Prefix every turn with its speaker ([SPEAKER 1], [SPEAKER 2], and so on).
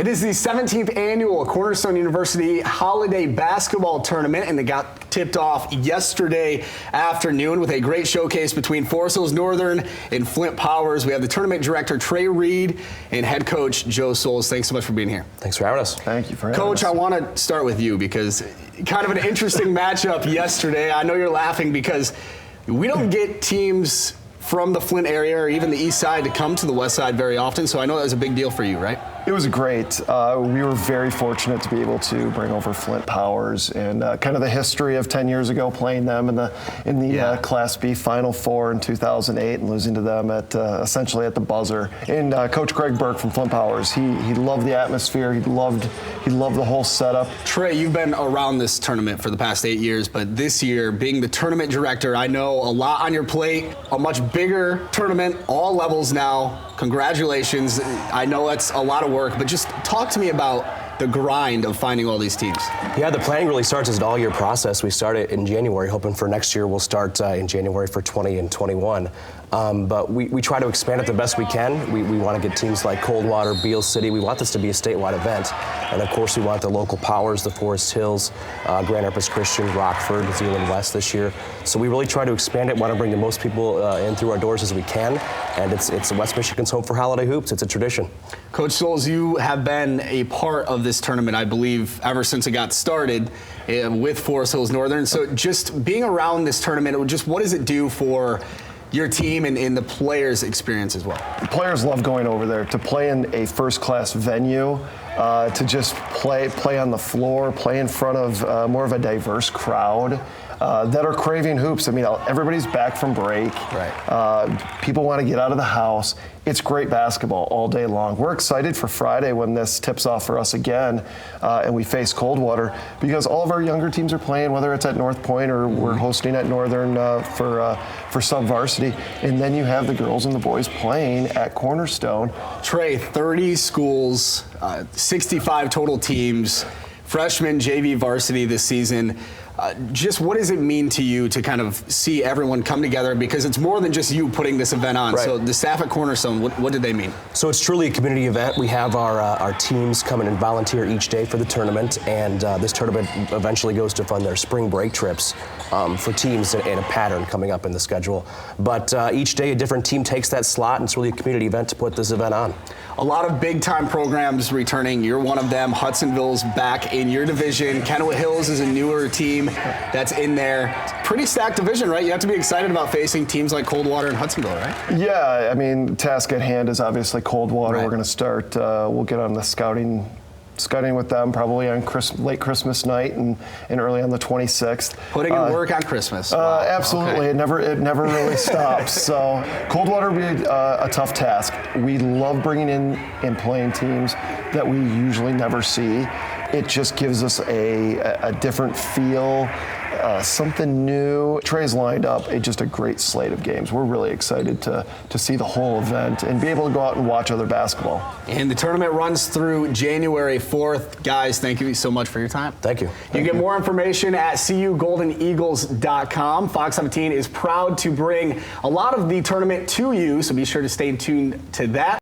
[SPEAKER 1] It is the 17th annual Cornerstone University Holiday Basketball Tournament, and it got tipped off yesterday afternoon with a great showcase between Forest Hills Northern and Flint Powers. We have the tournament director, Trey Reed, and head coach, Joe Souls. Thanks so much for being here.
[SPEAKER 2] Thanks for having us.
[SPEAKER 3] Thank you for having us.
[SPEAKER 1] Coach, I want to start with you because kind of an interesting matchup yesterday. I know you're laughing because we don't get teams from the Flint area or even the east side to come to the west side very often, so I know that was a big deal for you, right?
[SPEAKER 3] It was great. We were very fortunate to be able to bring over Flint Powers and kind of the history of 10 years ago playing them in the Class B Final Four in 2008 and losing to them at essentially at the buzzer. And Coach Greg Burke from Flint Powers, he loved the atmosphere. He loved the whole setup.
[SPEAKER 1] Trey, you've been around this tournament for the past 8 years, but this year, being the tournament director, I know a lot on your plate, a much bigger tournament, all levels now. Congratulations. I know that's a lot of work, but just talk to me about the grind of finding all these teams.
[SPEAKER 2] Yeah, the planning really starts as an all-year process. We start it in January, hoping for next year we'll start in January for 20 and 21. But we try to expand it the best we can. We want to get teams like Coldwater, Beale City. We want this to be a statewide event. And of course, we want the local powers, the Forest Hills, Grand Rapids Christian, Rockford, Zeeland West this year. So we really try to expand it, want to bring the most people in through our doors as we can. And it's West Michigan's home for holiday hoops. It's a tradition.
[SPEAKER 1] Coach Souls, you have been a part of this tournament, I believe, ever since it got started with Forest Hills Northern. So just being around this tournament, just what does it do for your team and the players' experience as well?
[SPEAKER 3] The players love going over there to play in a first-class venue, to just play on the floor, play in front of more of a diverse crowd that are craving hoops. I mean, everybody's back from break.
[SPEAKER 1] Right.
[SPEAKER 3] People want to get out of the house. It's great basketball all day long. We're excited for Friday when this tips off for us again and we face Coldwater because all of our younger teams are playing, whether it's at North Point or we're hosting at Northern for sub-varsity. And then you have the girls and the boys playing at Cornerstone.
[SPEAKER 1] Trey, 30 schools, 65 total teams, freshman JV varsity this season. Just what does it mean to you to kind of see everyone come together? Because it's more than just you putting this event on.
[SPEAKER 2] Right.
[SPEAKER 1] So the staff at Cornerstone, what did they mean?
[SPEAKER 2] So it's truly a community event. We have our teams come in and volunteer each day for the tournament, and this tournament eventually goes to fund their spring break trips for teams in a pattern coming up in the schedule. But each day a different team takes that slot, and it's really a community event to put this event on.
[SPEAKER 1] A lot of big-time programs returning. You're one of them. Hudsonville's back in your division. Kennewick Hills is a newer team that's in there. Pretty stacked division, right? You have to be excited about facing teams like Coldwater and Hudsonville, right?
[SPEAKER 3] Yeah, I mean, task at hand is obviously Coldwater.
[SPEAKER 1] Right.
[SPEAKER 3] We're going to start, we'll get on the scouting with them probably on late Christmas night and early on the 26th.
[SPEAKER 1] Putting in work on Christmas. Wow.
[SPEAKER 3] Absolutely.
[SPEAKER 1] Okay.
[SPEAKER 3] It never really stops. So Coldwater will be a tough task. We love bringing in and playing teams that we usually never see. It just gives us a different feel, something new. Trey's lined up just a great slate of games. We're really excited to see the whole event and be able to go out and watch other basketball.
[SPEAKER 1] And the tournament runs through January 4th. Guys, thank you so much for your time.
[SPEAKER 2] Thank you.
[SPEAKER 1] You can get more information at cugoldeneagles.com. Fox 17 is proud to bring a lot of the tournament to you, so be sure to stay tuned to that.